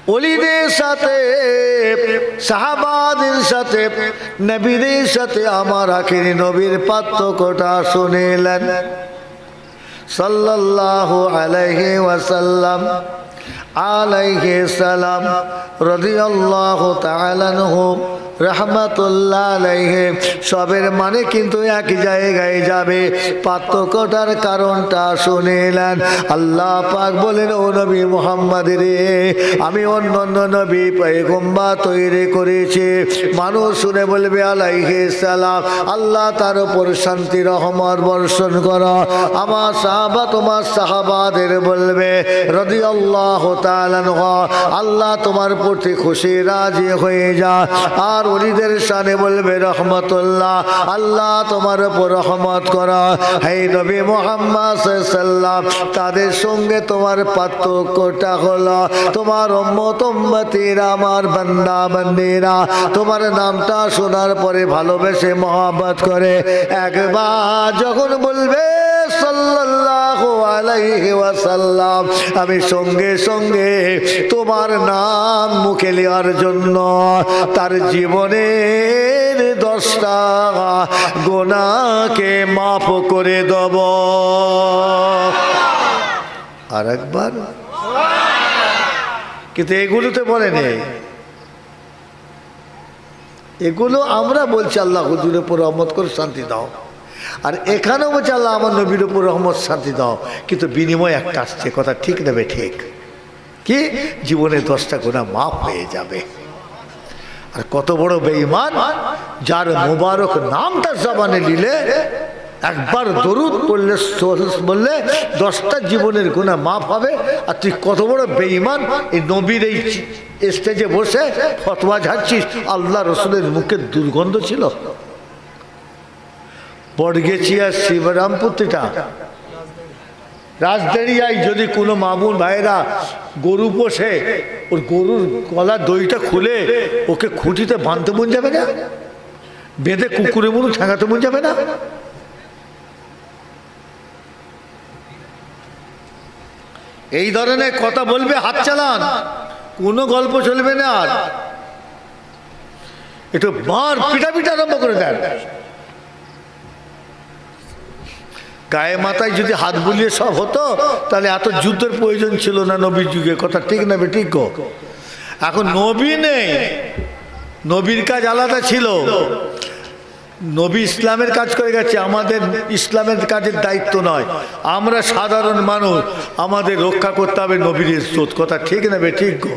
ওলিদের সাথে সাহাবাদের সাথে নবীদের সাথে আমার আখিরি নবীর পার্থক্যটা শুনিলেন সাল্লাল্লাহু আলাইহি ওয়াসাল্লাম আলাইহি সালাম রাদিয়াল্লাহু তাআলা আনহু রহমাতুল্লাহ আলাইহি। সবের মানে কিন্তু এক জায়গায় যাবে, পার্থক্যটার কারণটা শুনিলেন। আল্লাহ পাক বলেন, ও নবী মুহাম্মদ রে, আমি অন্যান্য নবী পয়গম্বর তৈরি করেছি। মানুষ শুনে বলবে আলাইহি সালাম, আল্লাহ তার উপর শান্তি রহমত বর্ষণ করো। আমার সাহাবা তোমার সাহাবাদের বলবে রাদিয়াল্লাহু তাআলা আনহু, আল্লাহ তোমার প্রতি খুশি রাজি হয়ে যা। আর ওলিদের শানে বলবে রহমতুল্লাহ, আল্লাহ তোমার উপর রহমত করা। হে নবী মুহাম্মদ সাল্লাল্লাহু আলাইহি ওয়াসাল্লাম, তাদের সঙ্গে তোমার পার্থক্যটা হলো তোমার উম্মত উম্মতিরা, আমার বান্দা বান্দিরা তোমার নামটা শোনার পরে ভালোবেসে মহব্বত করে একবার যখন বলবে সাল্লাল্লাহু আলাইহি ওয়াসাল্লাম, আমি সঙ্গে সঙ্গে তোমার নাম মুখে নেওয়ার জন্য তার জীবনের 10টা গুনাহকে মাফ করে দেব। আর একবার, কিন্তু এগুলোতে বলে নেই, এগুলো আমরা বলছি আল্লাহ হুজুরের উপর রহমত করে শান্তি দাও, আর এখানেও বলছে আল্লাহ আমার নবীর উপর রহমত শান্তি দাও, কিন্তু বিনিময় একটা আসছে, কথা ঠিক নেবে ঠিক কি, জীবনে 10টা গুনাহ মাফ হয়ে যাবে। আর কত বড় বেঈমান, যার মুবারক নামটা জবানে নিলে একবার দরুদ পড়লে বললে 10টা জীবনের গুনাহ মাফ হবে। আর তুই কত বড় বেঈমান, এই নবীর এই স্টেজে বসে ফতোয়া ঝাড়ছিস। আল্লাহ রসুলের মুখে দুর্গন্ধ ছিল। বড়গেছিয়া শিবরামপুত্রিটা রাজদারিয়ায় যদি কোনো মামুন ভাইরা গরু পোষে, ওর গরুর গলার দড়িটা খুলে ওকে খুঁটিতে বাঁধতে মন যাবে না? বেঁধে কুকুরে মনু ঠেঙাতে মন যাবে না? এই ধরনের কথা বলবে, হাত চালান, কোনো গল্প চলবে না। আর একটু মার পিটাপিটা আরম্ভ করে দেন। গায়ে মাথায় যদি হাত বুলিয়ে সব হতো, তাহলে এত যুদ্ধের প্রয়োজন ছিল না নবীর যুগে, কথা ঠিক না ঠিক গো? এখন নবী নেই, নবীর কাজ আলাদা ছিল। নবী ইসলামের কাজ করে গেছে, আমাদের ইসলামের কাজের দায়িত্ব নয়। আমরা সাধারণ মানুষ, আমাদের রক্ষা করতে হবে নবীর ইজ্জত, কথা ঠিক না ঠিক গো?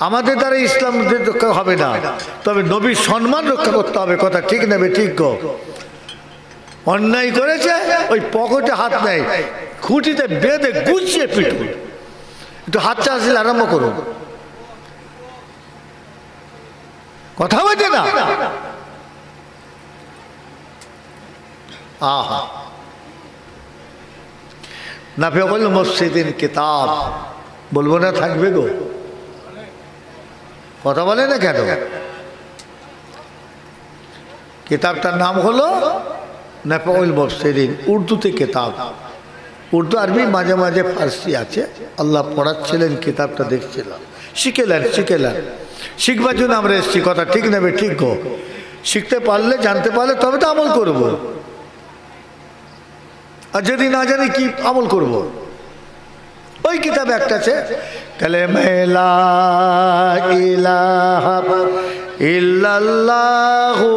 আমাদের দ্বারা ইসলাম রক্ষা হবে না, তবে নবীর সম্মান রক্ষা করতে হবে, কথা ঠিক না ঠিক গো? অন্যায় করেছে, ওই পকেটে হাত নেই, খুঁটিতে বেঁধে গুছিয়ে পিটুন। একটু হাত চাষিল আরম্ভ করুন, কথা বলছে না? আহা, নাফিউল মুফসিদিন কিতাব বলবো না, থাকবে গো? কথা বলে না কেন? কিতাবটার নাম হলো নাফিউল মুফসিদিন, উর্দুতে কিতাব। উর্দু আরবি মাঝে মাঝে ফার্সি আছে। আল্লাহ পড়াচ্ছিলেন, কিতাবটা দেখছিলাম, শিখেলেন। শিখবার জন্য আমরা এসেছি, কথা ঠিক নেবে ঠিক গো? শিখতে পারলে, জানতে পারলে তবে তো আমল করব। আর যদি না জানি কি আমল করব? ওই কিতাব একটা আছে, কালেমা লা ইলাহা ইল্লাল্লাহু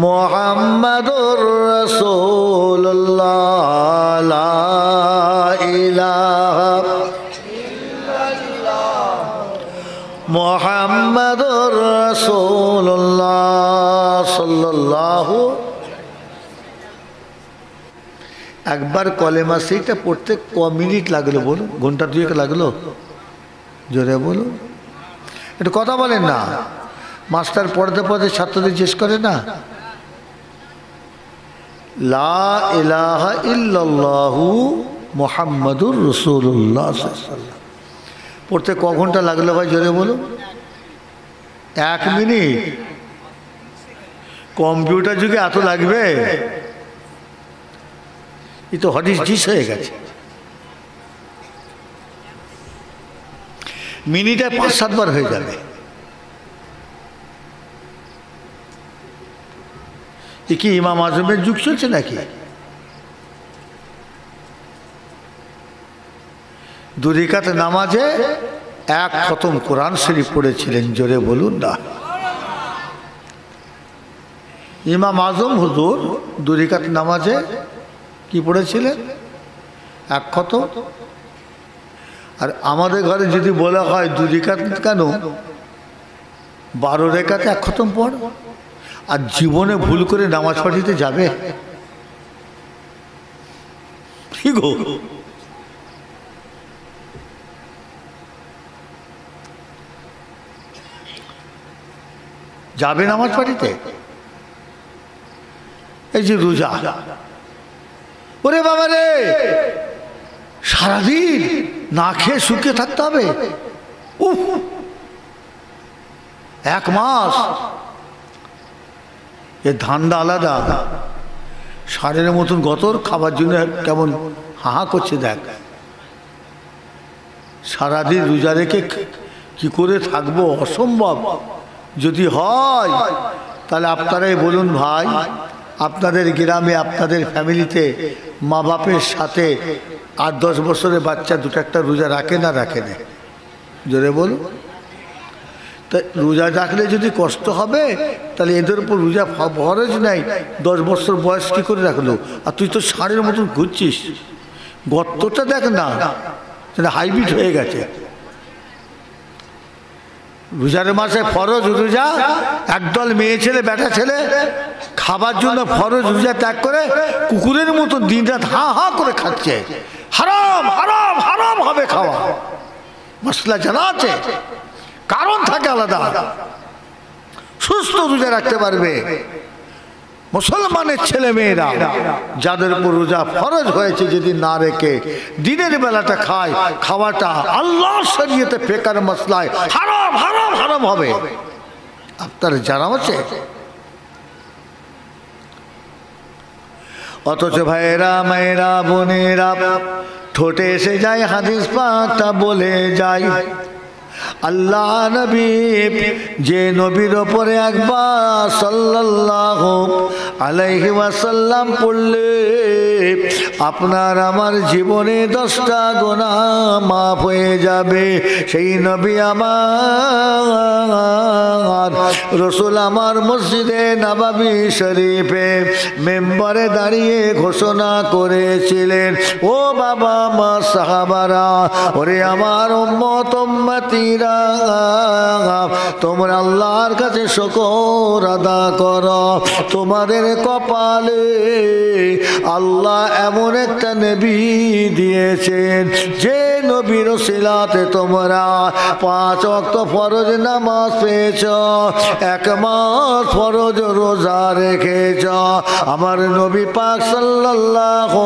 মুহাম্মাদুর রাসূলুল্লাহ, লা ইলাহা ইল্লাল্লাহ মুহাম্মাদুর রাসূলুল্লাহ সাল্লাল্লাহু। একবার কলেমা সেইটা পড়তে ক মিনিট লাগলো বলুন? ঘন্টা 2 লাগলো? জোরে বলুন, একটু কথা বলেন না। মাস্টার পড়তে পড়তে ছাত্রদের জিজ্ঞেস করে না, লা ইলাহা ইল্লাল্লাহু মুহাম্মাদুর রাসূলুল্লাহ পড়তে ক ঘন্টা লাগলো ভাই? জোরে বলুন। 1 মিনিট। কম্পিউটার যুগে এত লাগবে? এই তো হদিস ডিস হয়ে গেছে। মিনিটে 5-7 বার হয়ে যাবে। এ কি ইমাম আজমের যুগ চলছে নাকি? 2 রাকাত নামাজে 1 খতম কোরআন শরীফ পড়েছিলেন, জোরে বলুন না। ইমাম আজম হুজুর 2 রাকাত নামাজে কি পড়েছিলেন? 1 খতম। আর আমাদের ঘরে যদি বলা হয় 2 রাকাত কেন, 12 রাকাতে 1 খতম পড়, আর জীবনে ভুল করে নামাজ পড়িতে যাবে? কি গো, যাবে নামাজ পড়িতে? এই যে রোজা, ওরে বাবা রে, সারাদিন না খেয়ে শুকিয়ে থাকতে হবে। 1 মাস এ ধান্দা আলাদা। সারের মতন গতর খাবার জন্য কেমন হাহা করছে দেখ। সারাদিন রোজা রেখে কি করে থাকবো, অসম্ভব। যদি হয় তাহলে আপনারাই বলুন ভাই, আপনাদের গ্রামে আপনাদের ফ্যামিলিতে মা বাপের সাথে 8-10 বছরের বাচ্চা 2-1টা রোজা রাখে না রাখে না? জোরে বলুন। তা রোজা রাখলে যদি কষ্ট হবে, তাহলে এদের উপর রোজা ফরজ নাই। 10 বছর বয়স কি করে রাখলো? আর তুই তো ষাঁড়ের মতন ঘুরছিস। গর্তটা দেখ না, সেটা হাইব্রিড হয়ে গেছে। রোজার মাসে ফরজ রোজা, একদল মেয়ে ছেলে বেটা ছেলে খাবার জন্য ফরজ রোজা ত্যাগ করে কুকুরের মতো দিন রাত হা হা করে খাচ্ছে। হারাম হারাম হারাম হবে খাওয়া। মশলা জানা আছে, কারণ থাকে আলাদা। সুস্থ রোজা রাখতে পারবে মুসলমানের ছেলে মেয়েরা, যাদের উপর রোজা ফরজ হয়েছে, যদি না রেখে দিনের বেলাটা খায়, খাওয়াটা আল্লাহর শরীয়তে ফেকার মশলায় হারাম হারাম হারাম হবে। আপনার জানা আছে? অথচ ভাইয়েরা মায়েরা বোনেরা, ঠোঁটে এসে যায় হাদিস পাকটা বলে যায়, আল্লাহ নবী যে নবীর ওপরে একবার সাল্লাল্লাহু আলাইহি ওয়াসাল্লাম পড়লে আপনার আমার জীবনে 10টা গুনাহ মাফ হয়ে যাবে। সেই নবী আমার রাসূল আমার মসজিদে নববী শরীফে মেম্বারে দাঁড়িয়ে ঘোষণা করেছিলেন, ও বাবা মা সাহাবারা, ওরে আমার উম্মত উম্মতিরা, তোমরা আল্লাহর কাছে শুকর আদা করো। তোমাদের কপালে আল্লাহ এমন একটা নবী দিয়েছেন, যে নবীর ওসিলাতে তোমরা 5 ওয়াক্ত ফরজ নামাজ পেয়েছ, 1 মাস ফরজ রোজা রেখেছ। আমার নবী পাক সাল্লাল্লাহু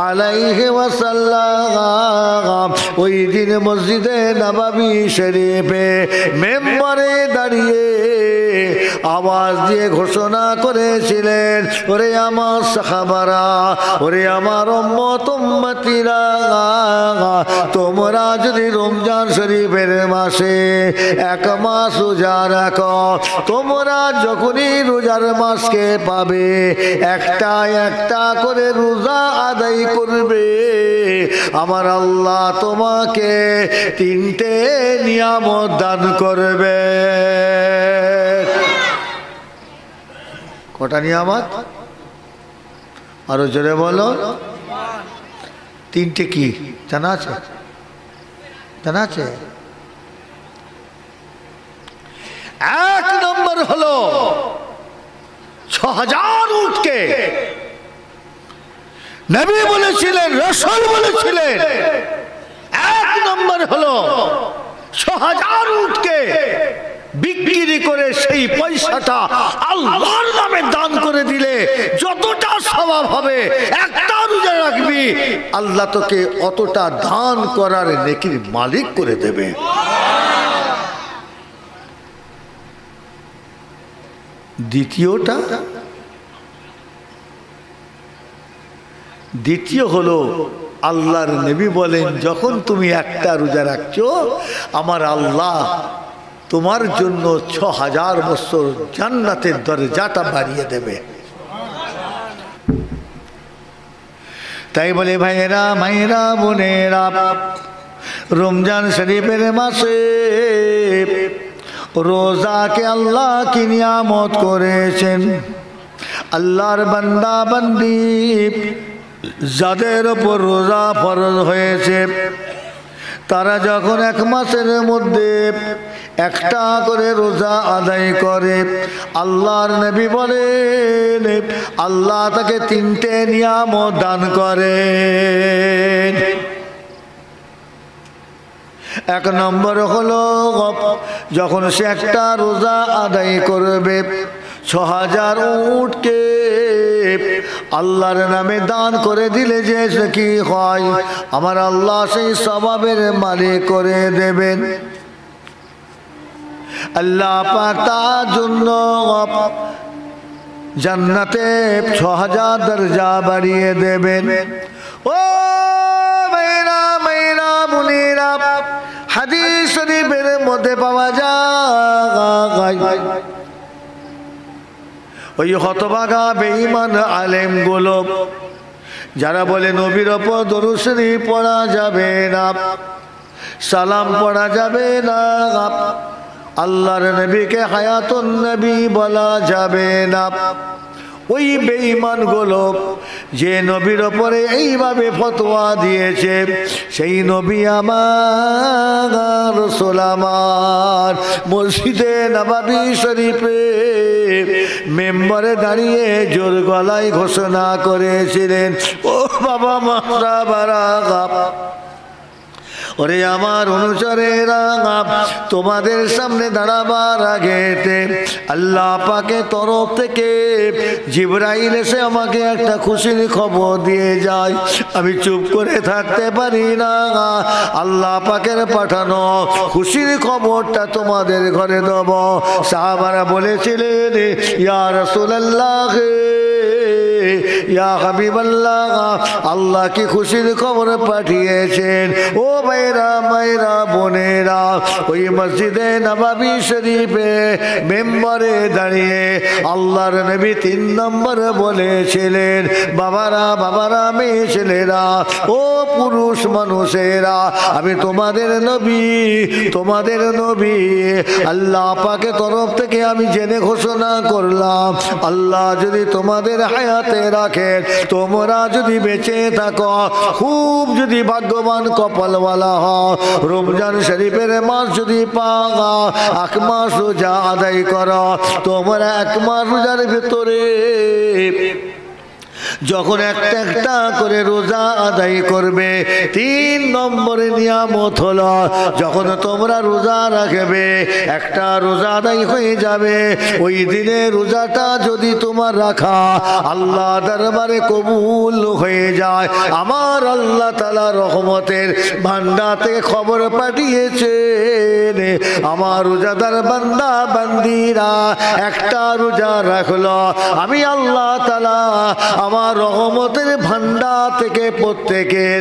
আলাইহি ওয়াসাল্লাম ওই দিন মসজিদে নববী শরীফে মেম্বারে দাঁড়িয়ে আওয়াজ দিয়ে ঘোষণা করেছিলেন, ওরে আমার সাহাবারা, ওরে আমার উম্মত উম্মতিরা, তোমরা যদি রমজান শরীফের মাসে 1 মাস রোজা রাখো, তোমরা যখনই রোজার মাসকে পাবে, একটা একটা করে রোজা আদায় করবে, আমার আল্লাহ তোমাকে 3টে নিয়ামত দান করবে। কটা নিয়ামত? আরো জোরে বলো। 3টে কি জানা আছে? জানা আছে? 1 নম্বর হলো 6000 উটকে নবী বলেছিলেন, রাসূল বলেছিলেন, 1 নম্বর হলো 6000 উটকে বিক্রি করে সেই পয়সাটা আল্লাহর নামে দান করে দিলে যতটা সওয়াব হবে, একটা রোজা রাখবি, আল্লাহ তোকে অতটা দান করার নেকির মালিক করে দেবে। দ্বিতীয় হলো আল্লাহর নবী বলেন, যখন তুমি একটা রোজা রাখছো, আমার আল্লাহ তোমার জন্য ৬০০০ বছর জান্নাতের দরজাটা বাড়িয়ে দেবে। তাই বলে ভাইয়েরা, মায়েরা, বোনেরা, রমজান শরীফের মাসে রোজাকে আল্লাহ কি নিয়ামত করেছেন। আল্লাহর বান্দা বান্দি যাদের উপর রোজা ফরজ হয়েছে, তারা যখন এক মাসের মধ্যে একটা করে রোজা আদায় করে, আল্লাহর নবী বলেন আল্লাহ তাকে 3টে নিয়ামত দান করেন। এক নম্বর হলো, যখন সে একটা রোজা আদায় করবে, ৬০০০ উটকে আল্লাহর নামে দান করে দিলে যে কি হয়, আমার আল্লাহ সেই সওয়াবের মালিক করে দেবেন। আল্লাহ পাক তার জন্য জান্নাতে ৬০০০ দরজা বাড়িয়ে দেবেন। ও ভাইরা, মায়েরা, বোনেরা, হাদিস শরীফের মধ্যে পাওয়া যায়, ওই হতভাগা বেঈমান আলেমগুলো যারা বলে নবীর ওপর দরুদ শরীফ পড়া যাবে না, সালাম পড়া যাবে না, আল্লাহর নবীকে হায়াতুন নবী বলা যাবে না, ওই বেঈমানগুলো যে নবীর ওপরে এইভাবে ফতোয়া দিয়েছে, সেই নবী আমার, রাসূল আমার মসজিদে নববী শরীফে মেম্বারে দাঁড়িয়ে জোর গলায় ঘোষণা করেছিলেন, ও বাবা মারা বারাগা, ওরে আমার অনুচরেরা, তোমাদের সামনে দাঁড়াবার আগেতে আল্লাহ পাকের তরফ থেকে জিবরাইল এসে আমাকে একটা খুশির খবর দিয়ে যায়, আমি চুপ করে থাকতে পারি না, আল্লাহ পাকের পাঠানো খুশির খবরটা তোমাদের ঘরে দেব। সাহাবারা বলেছিলেন, ইয়া রাসূলুল্লাহ, ইয়া হাবিবাল্লাহ, আল্লাহ কি খুশির খবর পাঠিয়েছেন। ও ভাইরা, মায়েরা, বোনেরা, ওই মসজিদে নববী শরীফে মেম্বারে দাঁড়িয়ে আল্লাহর নবী 3 নম্বর বলেছিলেন, বাবারা, মেয়ে ছেলেরা, ও পুরুষ মানুষেরা, আমি তোমাদের নবী, আল্লাহ পাকের তরফ থেকে আমি জেনে ঘোষণা করলাম, আল্লাহ যদি তোমাদের হায়াতে রাখেন, তোমরা যদি বেঁচে থাকো, খুব যদি ভাগ্যবান কপালওয়ালা হও, রমজান শরীফের মাস যদি পাও, 1 মাস রোজা আদায় করো, তোমরা 1 মাস রোজার ভিতরে যখন একটা করে রোজা আদায় করবে, 3 নম্বরে নিয়ামত হলো, যখন তোমরা রোজা রাখবে, একটা রোজা আদায় হয়ে যাবে, ওই দিনে রোজাটা যদি তোমার রাখা আল্লাহ দরবারে কবুল হয়ে যায়, আমার আল্লাহ তাআলা রহমতের ভান্ডার থেকে খবর পাঠিয়েছেন, আমার রোজাদার বান্দা বান্দিরা একটা রোজা রাখলো, আমি আল্লাহ তাআলা আমার রহমতের ভান্ডার থেকে প্রত্যেকের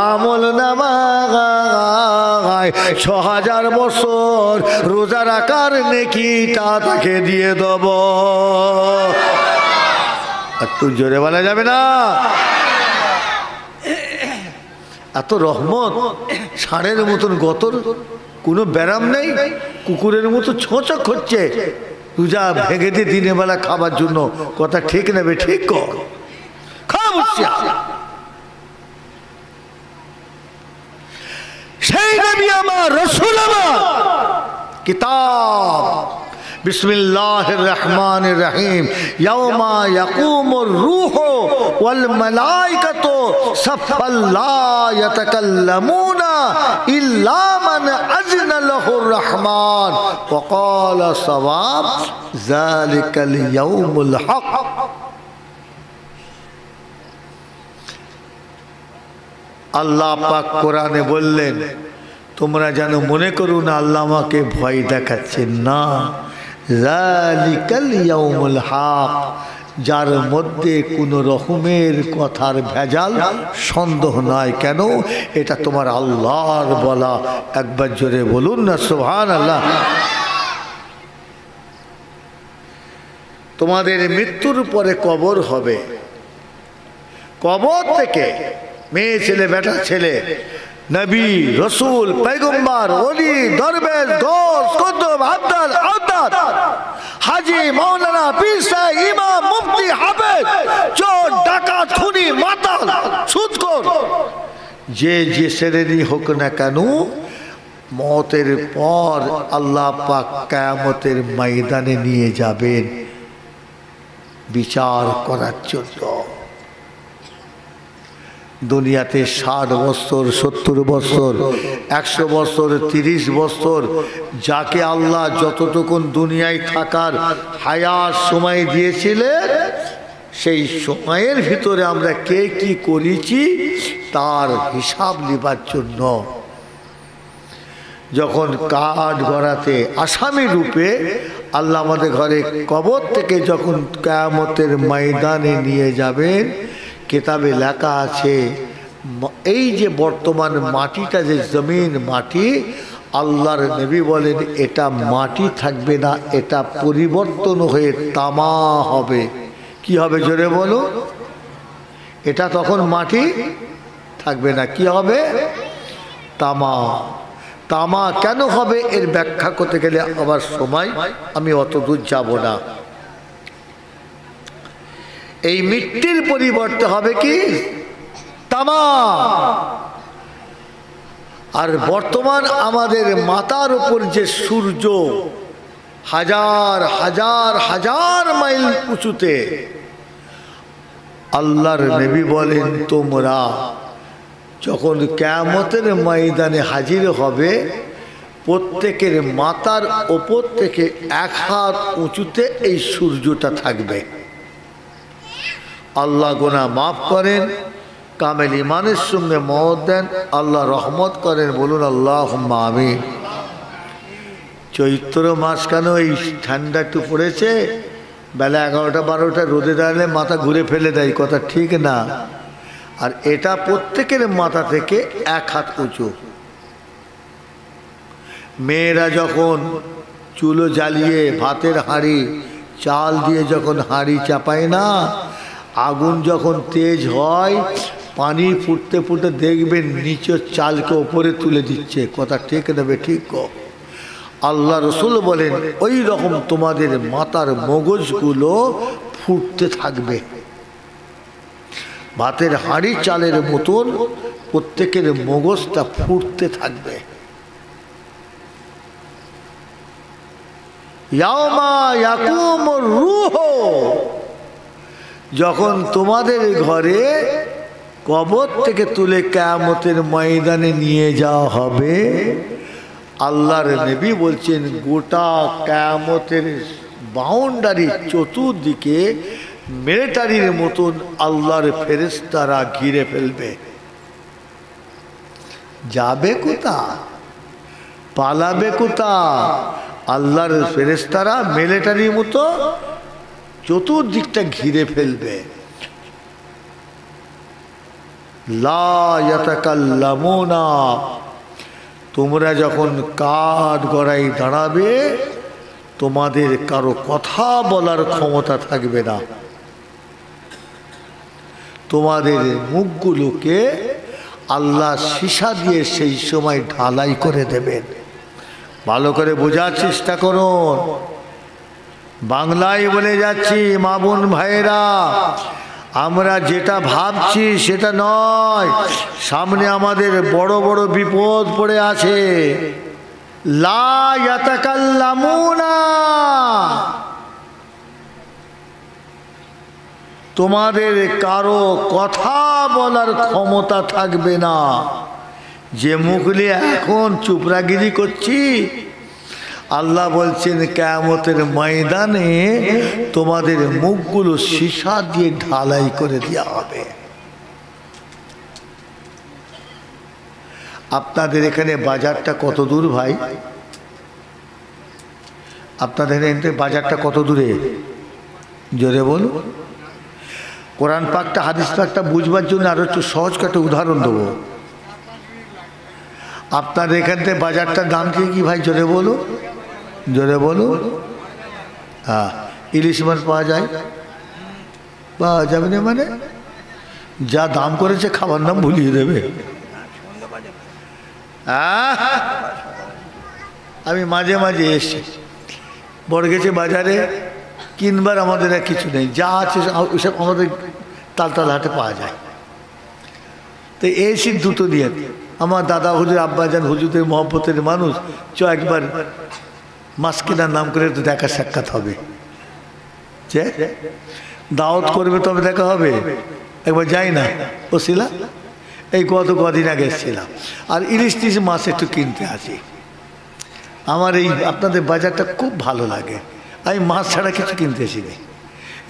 আমল নামায় ৬০০০ বছর রোজা রাখার নেকিটা তাকে দিয়ে দেব। একটু জোরে বলা যাবে না? এত রহমত, ষাঁড়ের মতন গতর, কোনো ব্যারাম নেই, কুকুরের মতো ছোঁচক হচ্ছে রোজা ভেঙে দিয়ে দিনের বেলা খাবার জন্য। কথা ঠিক নেবে? ঠিক কর, সেই নবী আমার, রাসূল আমার, কিতাব বিসমিল্লাহির রহমানির রহিম, ইয়াউমা ইয়াকুমুর রূহু ওয়াল মালাইকাতু সাফফান লা ইয়াতাকাল্লামুনা ইল্লা মান আযনা লাহুর রহমান ওয়া ক্বালা সাওয়াব যালিকাল ইয়াউমুল হক। আল্লাহ পাক কোরআনে বললেন, তোমরা যেন মনে করো না আল্লাহ আমাকে ভয় দেখাচ্ছেন, না, যালিকাল ইয়াউমুল হক, যার মধ্যে কোনো রকমের কথার ভেজাল সন্দেহ নাই। কেন? এটা তোমার আল্লাহর বলা। একবার জোরে বলুন না সুবহানাল্লাহ। তোমাদের মৃত্যুর পরে কবর হবে। কবর থেকে মেয়ে ছেলে বেটা ছেলে, নবী রসুল পয়গম্বর ওলি দরবেশ গৌস কুতুব আব্দাল আওতাদ হাজি মাওলানা পীর সাহেব ইমাম মুফতি হাফেজ চোর ডাকাত খুনি মাতাল সুদখোর যে শ্রেণী হোক না কেন, মওতের পর আল্লাহ পাক কিয়ামতের ময়দানে নিয়ে যাবেন বিচার করার জন্য। দুনিয়াতে 60 বছর 70 বছর 100 বছর 30 বছর যাকে আল্লাহ যতটুকুন দুনিয়ায় থাকার হায়াত সময় দিয়েছিলেন, সেই সময়ের ভিতরে আমরা কে কি করেছি তার হিসাব নেবার জন্য যখন কাঠ গড়াতে আসামি রূপে আল্লাহ আমাদের ঘরে কবর থেকে যখন কিয়ামতের ময়দানে নিয়ে যাবেন, কিতাবে লেখা আছে এই যে বর্তমান মাটিটা যে জমিন মাটি, আল্লাহর নবী বলেন এটা মাটি থাকবে না, এটা পরিবর্তন হয়ে তামা হবে। কি হবে জোরে বলো? এটা তখন মাটি থাকবে না, কি হবে? তামা। তামা কেন হবে এর ব্যাখ্যা করতে গেলে আবার সময়, আমি অত দূর যাব না। এই মিট্টির পরিবর্তে হবে কি? তামা। আর বর্তমান আমাদের মাথার উপর যে সূর্য হাজার হাজার হাজার মাইল উঁচুতে, আল্লাহর নবী বলেন তোমরা যখন কিয়ামতের ময়দানে হাজির হবে, প্রত্যেকের মাথার ওপর থেকে 1 হাত উঁচুতে এই সূর্যটা থাকবে। আল্লাহ গুনাহ মাফ করেন, কামেল ইমানের সঙ্গে মওত দেন, আল্লাহ রহমত করেন, বলুন আল্লাহুম্মা আমিন। চৈত্র মাস কেন এই ঠান্ডা একটু পড়েছে, বেলা 11টা 12টা রোদে দাঁড়ালে মাথা ঘুরে ফেলে দেয়, কথা ঠিক না। আর এটা প্রত্যেকের মাথা থেকে 1 হাত উঁচু। মেয়েরা যখন চুলো জ্বালিয়ে ভাতের হাঁড়ি চাল দিয়ে যখন হাঁড়ি চাপায় না, আগুন যখন তেজ হয়, পানি ফুটতে ফুটতে দেখবেন নিচের চালকে ওপরে তুলে দিচ্ছে, কথা ঠিক নেবে ঠিক। আল্লাহ রসুল বলেন ওই রকম তোমাদের মাথার মগজগুলো ফুটতে থাকবে, ভাতের হাঁড়ি চালের মতন প্রত্যেকের মগজটা ফুটতে থাকবে। ইয়াউমা ইয়াকুমুর রূহ, যখন তোমাদের ঘরে কবর থেকে তুলে কিয়ামতের ময়দানে নিয়ে যাওয়া হবে, আল্লাহর নবী বলছেন গোটা কিয়ামতের বাউন্ডারি চতুর্দিকে মিলিটারির মতন আল্লাহর ফেরেশতারা ঘিরে ফেলবে। যাবে কোথা, পালাবে কোথা? আল্লাহর ফেরেশতারা মিলিটারির মতো চতুর্দিকটা ঘিরে ফেলবে। লা ইয়াতাকাল্লামুনা, তোমরা যখন কাঠ গড়াই দাঁড়াবে, তোমাদের কারো কথা বলার ক্ষমতা থাকবে না। তোমাদের মুখগুলোকে আল্লাহ সীসা দিয়ে সেই সময় ঢালাই করে দেবেন। ভালো করে বোঝার চেষ্টা করুন, বাংলায় বলে যাচ্ছি মা বোন ভাইয়েরা, আমরা যেটা ভাবছি সেটা নয়, সামনে আমাদের বড় বড় বিপদ পড়ে আছে। লা ইয়াতাকাল্লামুনা, তোমাদের কারো কথা বলার ক্ষমতা থাকবে না। যে মুখ নিয়ে এখন চুপরাগিরি করছি, আল্লাহ বলছেন কিয়ামতের ময়দানে তোমাদের মুখগুলো সীসা দিয়ে ঢালাই করে দেওয়া হবে। আপনাদের এখানে বাজারটা কত দূর ভাই? আপনাদের এখানে বাজারটা কত দূরে? জোরে বলুন। কোরআন পাকটা হাদিস পাকটা বুঝবার জন্য আরো একটু সহজ একটা উদাহরণ দেবো। আপনার এখান থেকে বাজারটার দাম কি ভাই জোরে বলো, জোরে বলো। হ্যাঁ, ইলিশ মাছ পাওয়া যায়, পাওয়া যাবে না মানে যা দাম করেছে খাবার নাম ভুলিয়ে দেবে। আমি মাঝে মাঝে এসছি, বড় গেছে বাজারে কিনবার আমাদের আর কিছু নেই, যা আছে ওইসব আমাদের তালতাল হাটে পাওয়া যায়। তো এসি দুটো দিয়ে আমার দাদা হুজুর আব্বাজান হুজুরের মহব্বতের মানুষ, চ একবার মাছ কেনার নাম করে তো দেখা সাক্ষাৎ হবে, যে দাওয়াত করবে তবে দেখা হবে, একবার যাই না ও শিলা। এই কদিন আগে এসেছিলাম, আর ইলিশ টিলিশ মাছ একটু কিনতে আসি। আমার এই আপনাদের বাজারটা খুব ভালো লাগে, আমি মাছ ছাড়া কিছু কিনতে আসিনি।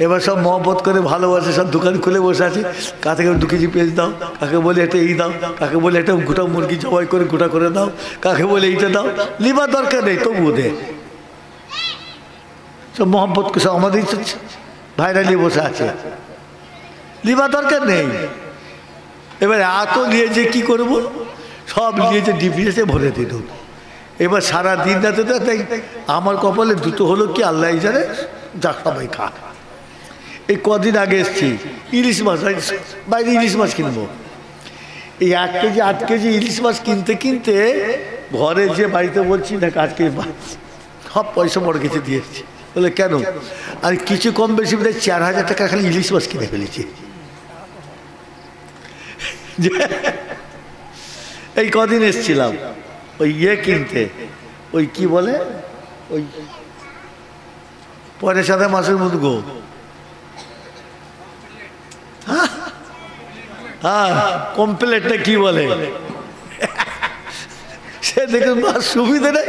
এবার সব মহব্বত করে ভালোবাসে, সব দোকান খুলে বসে আছে, কাকে 2 কেজি পেঁয়াজ দাও, কাকে বলে এটা এই দাও, কাকে বলে এটা গোটা মুরগি জবাই করে গোটা করে দাও, কাকে বলে এইটা দাও, লিবার দরকার নেই তবুও দে। সব মহব্বত করে সব আমাদের ভাইরা নিয়ে বসে আছে, লিবার দরকার নেই। এবার এত নিয়েছে কি করব, সব নিয়েছে ডিপিএসে ভরে দিল। এবার সারা দিন রাতে তাই আমার কপালে দুটো হলো কি আল্লাহ জানে, যা সবাই খা। এই কদিন আগে এসছি, ইলিশ মাছ বাইরে ইলিশ মাছ কিনবো, এই 1 কেজি 8 কেজি ইলিশ মাছ কিনতে কিনতে ঘরে যে বাড়িতে বলছি না আজকে সব পয়সা বড় কিছু দিয়ে এসছি। বলে কেন? আর কিছু কম বেশি বোধ 4000 টাকা খালি ইলিশ মাছ কিনে ফেলেছি। এই কদিন এসছিলাম ওই কিনতে, ওই কি বলে ওই পরে সাথে মাছের মুরগো, হ্যাঁ কমপ্লেটটা কি বলে, সে দেখে মাছ সুবিধে নেই,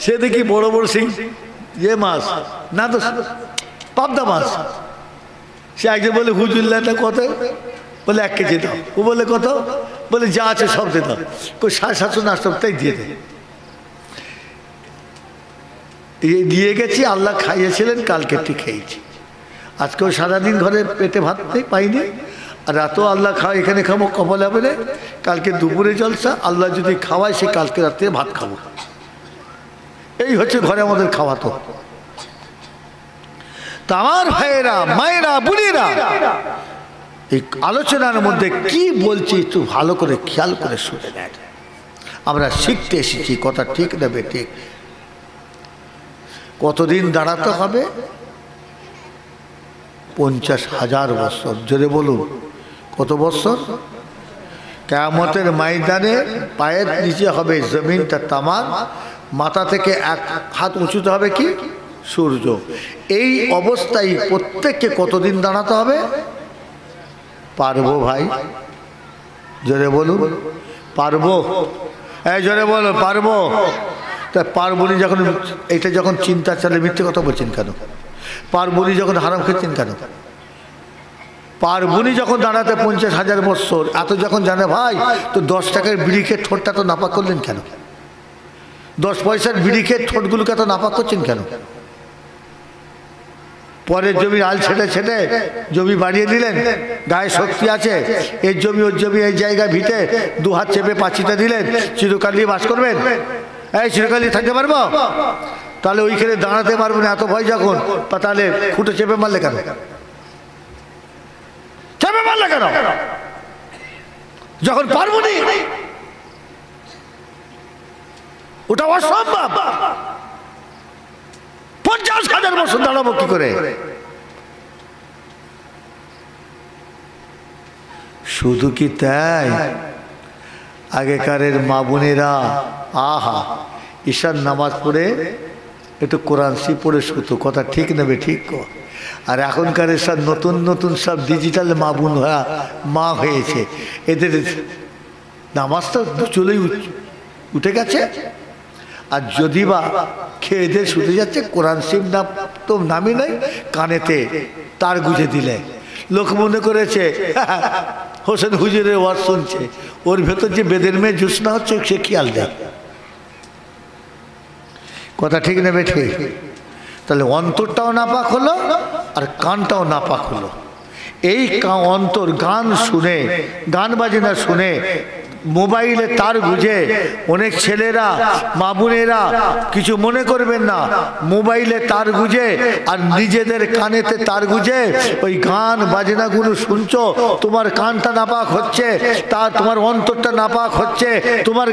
সে দেখি বড় বড় সেই যে মাছ না তো পাবদা মাছ। সে একজন বলে হুজুল্লাহটা কত, বলে 1 কেজি দাও। ও বলে কত, বলে যা আছে সব দিয়ে দাও। 750 না সবটাই দিয়ে দে। দিয়ে গেছি, আল্লাহ খাইয়েছিলেন, কালকে ঠিক খেয়েছি। আজকেও সারাদিন ঘরে পেটে ভাত নেই, পাইনি, আর রাতেও আল্লাহ খাওয়া এখানে খাবো কপালে হবে না, কালকে দুপুরে জলসা, আল্লাহ যদি খাওয়ায় সে কালকে রাত্রে ভাত খাবো। এই হচ্ছে ঘরে আমাদের খাওয়া। তো আমার ভাইয়েরা মায়েরা বোনেরা, এই আলোচনার মধ্যে কি বলছি একটু ভালো করে খেয়াল করে শুনে নেন। আমরা শিখতে এসেছি, কথা ঠিক নেবে ঠিক। কতদিন দাঁড়াতে হবে? 50,000 বছর। জোরে বলুন, কত বছর? কিয়ামতের ময়দানে পায়ের নিচে হবে জমিনটা তামার, মাথা থেকে 1 হাত উঁচুতে হবে কি সূর্য। এই অবস্থায় প্রত্যেককে কতদিন দাঁড়াতে হবে? পারবো ভাই? জোরে বলুন, পারবো? এই জোরে বলো, পারবো? তা পারবনি যখন, এটা যখন চিন্তা চলে, মিথ্যে কথা বলছেন কেন? পারবনি যখন হারাম খেয়েছেন কেন? পারবনি যখন দাঁড়াতে 50,000 বছর, এত যখন জানে ভাই, তো 10 টাকার বিড়ি খেয়ে ঠোঁটটা তো নাপাক করলেন কেন? 10 পয়সার বিড়ি খেয়ে ঠোঁটগুলোকে এত নাপাক করছেন কেন? পরের জমি আল ছেটে ছেটে জমি বাড়িয়ে দিলেন, গায়ে শক্তি আছে, এর জমি ওর জমি এই জায়গায় ভিটে 2 হাত চেপে পাঁচিটা দিলেন, চিরকাল নিয়ে বাস করবেন? এই চিরকাল নিয়ে থাকতে পারবো? তাহলে ওইখানে দাঁড়াতে পারবো না, এত ভয় যখন, তাহলে খুঁটে চেপে মারলে কেন? চেপে মারলে কেন যখন পারবো নি? ওটা অসম্ভব। 50,000 বছর দাঁড়াবো কি করে? শুধু কি তাই? আগেকারের মা বোনেরা আহা ঈশার নামাজ পড়ে একটু কোরআন শরীফ পড়ে শুতো, কথা ঠিক নেবে ঠিক। আর এখনকার সব নতুন নতুন সব ডিজিটাল মা বোন মা হয়েছে, এদের নামাজ তো চলেই উঠে গেছে। আর যদি বা খেয়ে দিয়ে শুতে যাচ্ছে, কোরআন শরীফ না তো নামই নাই, কানেতে তার গুঁজে দিলে লোক মনে করেছে হোসেন হুজুরের ওয়াজ শুনছে, ওর ভেতর যে বেদের মেয়ে জুসনা হচ্ছে সে খেয়াল দেয়। কথা ঠিক নেবে ঠিক? তাহলে অন্তরটাও নাপাক হলো আর কানটাও নাপাক হলো। এই অন্তর গান শুনে, গান বাজনা শুনে, মোবাইলে তার গুঁজে অনেক ছেলেরা, মা বোনেরা কিছু মনে করবেন না, মোবাইলে তার গুঁজে আর নিজেদের কানেতে তার গুঁজে ওই গান বাজনাগুলো শুনছো, তোমার কানটা নাপাক হচ্ছে, তোমার অন্তরটা নাপাক হচ্ছে, তোমার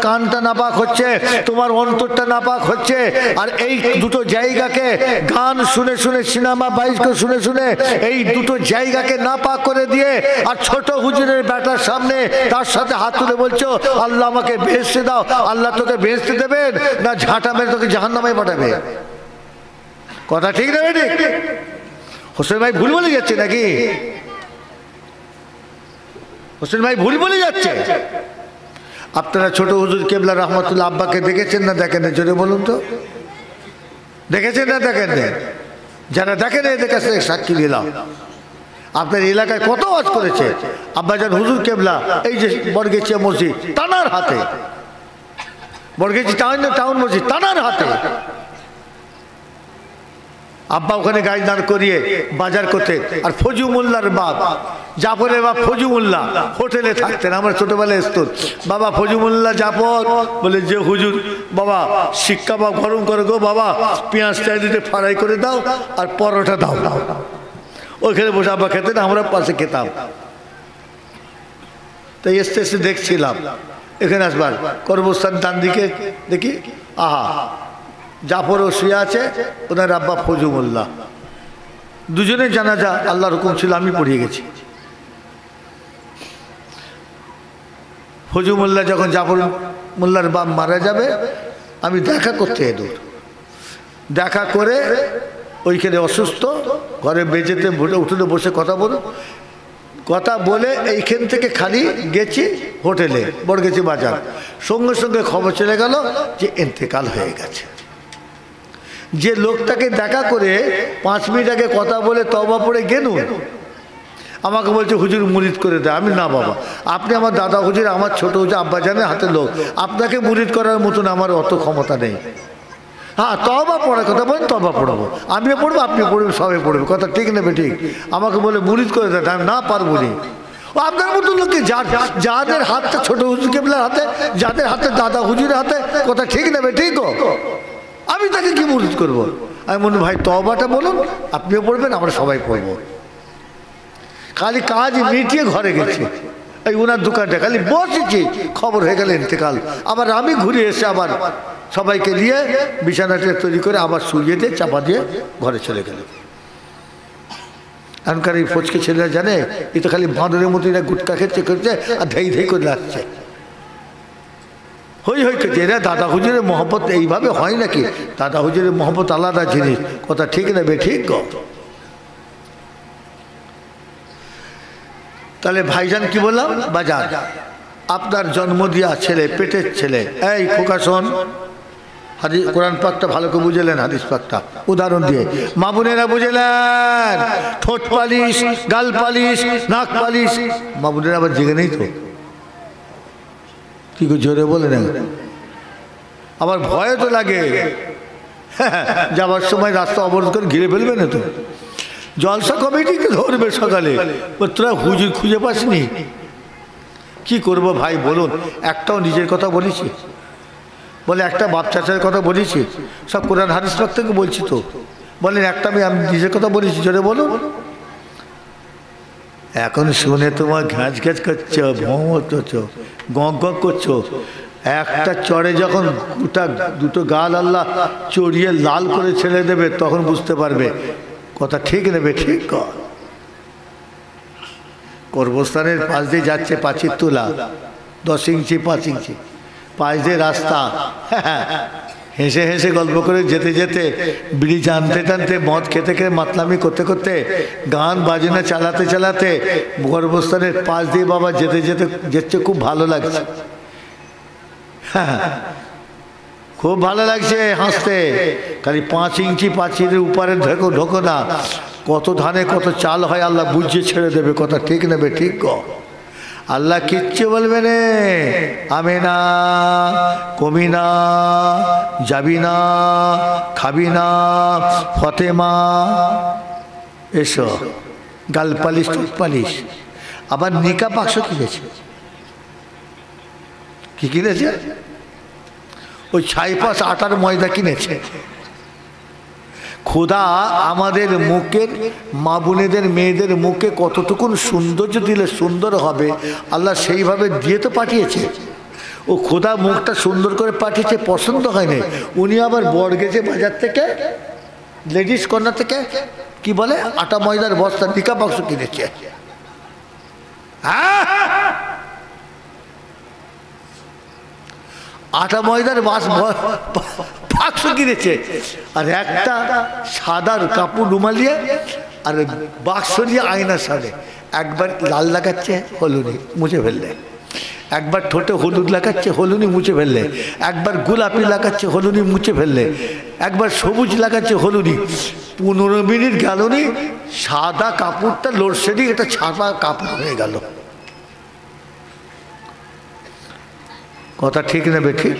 কানটা নাপাক হচ্ছে, তোমার অন্তরটা নাপাক হচ্ছে। আর এই দুটো জায়গাকে গান শুনে শুনে, সিনেমা বাইজকে শুনে শুনে এই দুটো জায়গাকে নাপাক করে দিয়ে আর ছোট হুজুরের বেটার সামনে তার সাথে হাত তুলে বলছো আল্লাহ আমাকে বেহেশতে দাও, আল্লাহ তোকে বেহেশতে দেবেন না ঝাঁটা মেরে তোকে জাহান্নামে পাঠাবে? কথা ঠিক না ঠিক? হোসেন ভাই ভুল বলে যাচ্ছে নাকি? হোসেন ভাই ভুল বলে যাচ্ছে। আপনারা ছোট হুজুর কেবলা রহমতুল্লাহ আব্বাকে দেখেছেন না দেখেন? জোরে বলুন তো, দেখেছেন না দেখেন? যারা দেখেন এদের কাছে সাক্ষী দিলাম। আপনার এলাকায় কত ওয়াজ করেছে আব্বাজান হুজুর কেবলা, এই যে বরগেছিয়া মসজিদ তানার হাতে, বরগেছি টাউন মসজিদ তানার হাতে। আব্বা ওখানে গাড়ি দাঁড় করিয়ে বাজার করতে। আর ফজু মোল্লার বাপ, জাফরের বাপ ফজু মোল্লা হোটেলে থাকতেন। আমরা ছোটবেলায় আসতো, বাবা ফজু মোল্লা জাফর বলে যে হুজুর বাবা শিক্ষা বা গরম করে গো বাবা, পেঁয়াজ চাইতে ফ্রাই করে দাও আর পরোটা দাও। ওইখানে বসে আব্বা খেতেন, আমরা পাশে খেতাম। তাই এসতে এসে দেখছিলাম এখানে আসবার কর্মস্থান ডান দিকে দেখি, আহা জাফরও শুয়ে আছে, ওনার আব্বা ফজু মোল্লা। দুজনে জানাজা আল্লাহর হুকুম ছিল, আমি পড়িয়ে গেছি। ফজু মোল্লা যখন জাফর মোল্লার বাপ মারা যাবে, আমি দেখা করতে এদুর, দেখা করে ওইখানে অসুস্থ ঘরে বেজেতে উঠোনে বসে কথা বলে এইখান থেকে খালি গেছি হোটেলে, বড়গেছি বাজার। সঙ্গে সঙ্গে খবর চলে গেল যে ইন্তেকাল হয়ে গেছে। যে লোকটাকে দেখা করে 5 মিনিট আগে কথা বলে তওবা পড়ে গেলুন, আমাকে বলছে হুজুর মুরিদ করে দেয়। আমি না বাবা, আপনি আমার দাদা হুজুর, আমার ছোট হুজুর আব্বাজানের হাতের লোক, আপনাকে মুরিদ করার মতন আমার অত ক্ষমতা নেই। হ্যাঁ তওবা পড়ার কথা বলেন, তওবা পড়াবো, আমিও পড়বো, আপনিও পড়বেন, সবাই পড়বে, কথা ঠিক নেবে ঠিক। আমাকে বলে মুরিদ করে দেয়, আমি না পারবো নি। ও আপনার মতো লোককে যাদের হাতটা ছোট হুজুর কেবলার হাতে, যাদের হাতে দাদা হুজুরের হাতে, কথা ঠিক নেবে ঠিক। আমি তাকে কি মুরিদ করবো? আমি মনে ভাই তওবাটা বলুন, আপনিও পড়বেন, আমরা সবাই পড়বো। খালি কাজ মিটিয়ে ঘরে গেছি, এই ওনার দোকানটা খালি বসেছি, খবর হয়ে গেল ইন্তেকাল। আবার আমি ঘুরে এসে আবার সবাইকে নিয়ে বিছানাটা তৈরি করে আবার শুয়ে দিয়ে চাপা দিয়ে ঘরে চলে গেল। এখনকার এই ফচকে ছেলেরা জানে, এই তো খালি বাঁদরের মতো এরা গুটকা খেতে করছে আর ধেই ধেই করে লাগছে, হই হই করছে। এরা দাদা হুজুরের মহব্বত এইভাবে হয় নাকি? দাদা হুজুরের মহব্বত আলাদা জিনিস, কথা ঠিক নেবে ঠিক। তাহলে ভাইজান কি বললাম, বাজার আপনার জন্ম দিয়া ছেলে, পেটের ছেলে, এই খোকা শোন, হাদিস কোরআন পাকটা ভালো করে বুঝলেন, হাদিস পাকটা উদাহরণ দিয়ে মা বোনেরা বুঝলেন। ঠোঁট পালিশ, গাল পালিশ, নাক পালিশ, মা বোনেরা আবার জেগে নেই তো, কি করে জোরে বলে না, আবার ভয় তো লাগে, যাবার সময় রাস্তা অবরোধ করে ঘিরে ফেলবে না তো, জলসা কমিটিকে ধরবে সকালে, তোরা হুজুর খুঁজে পাসনি, কি করব ভাই বলুন? একটাও নিজের কথা বলেছি? বলে একটা বাপ চাচার কথা বলেছি? সব কোরআন হাদিস পাক থেকে বলছি তো। বলেন একটা আমি নিজের কথা বলেছি? জোরে বলুন। এখন শুনে তোমার ঘ্যাঁচ ঘ্যাঁচ করছো, ভ্রমণ করছো, গঁ গঁ করছো। একটা চড়ে যখন দুটো গাল আল্লাহ চড়িয়ে লাল করে ছেড়ে দেবে, তখন বুঝতে পারবে, কথা ঠিক নেবে ঠিক। কর্মস্থানের পাশ দিয়ে যাচ্ছে পাঁচির তোলা, 10 ইঞ্চি 5 ইঞ্চি পাশ দিয়ে রাস্তা, হেসে হেসে গল্প করে যেতে যেতে, বিড়ি টানতে টানতে, মদ খেতে খেতে, মাতলামি করতে করতে, গান বাজনা চালাতে চালাতে গর্ভস্থানের পাশ দিয়ে বাবা যেতে যেতে যেতে খুব ভালো লাগছে, খুব ভালো লাগছে হাসতে। খালি 5 ইঞ্চি পাঁচিলের উপরে ঢোকো না, কত ধানে কত চাল হয় আল্লাহ বুঝিয়ে ছেড়ে দেবে, কথা ঠিক নেবে ঠিক। আল্লাহ কিচ্ছু বলবে না, আমি না, কমি না, যাবি না, খাবি না, ফতেমা এসো, গাল পালিশ, ঠোঁট পালিশ, আবার নিকা বাক্স কিনেছে। কি কিনেছে? ওই 6 আটার ময়দা কিনেছে। খোদা আমাদের মুখের, মা বোনেদের, মেয়েদের মুখে কতটুকুন সৌন্দর্য দিলে সুন্দর হবে আল্লাহ সেইভাবে দিয়ে তো পাঠিয়েছে। ও খোদা মুখটা সুন্দর করে পাঠিয়েছে, পছন্দ হয়নি, উনি আবার বড়গেছে বাজার থেকে, লেডিস কর্নার থেকে কি বলে আটা ময়দার বস্তা, নিকা বাক্স কিনেছে। আটা ময়দার বাক্স কিনেছে, আর একটা সাদার কাপড় রুমাল দিয়ে আর বাক্স নিয়ে আয়নার সামনে একবার লাল লাগাচ্ছে, হলুনি মুছে ফেললে, একবার ঠোঁটে হলুদ লাগাচ্ছে, হলুনি মুছে ফেললে, একবার গোলাপি লাগাচ্ছে, হলুনি মুছে ফেললে, একবার সবুজ লাগাচ্ছে, হলুনি। 15 মিনিট গেল নি, সাদা কাপড়টা লোডশেডিং একটা ছাপা কাপড় হয়ে গেল। কথা ঠিক নেবে? ঠিক।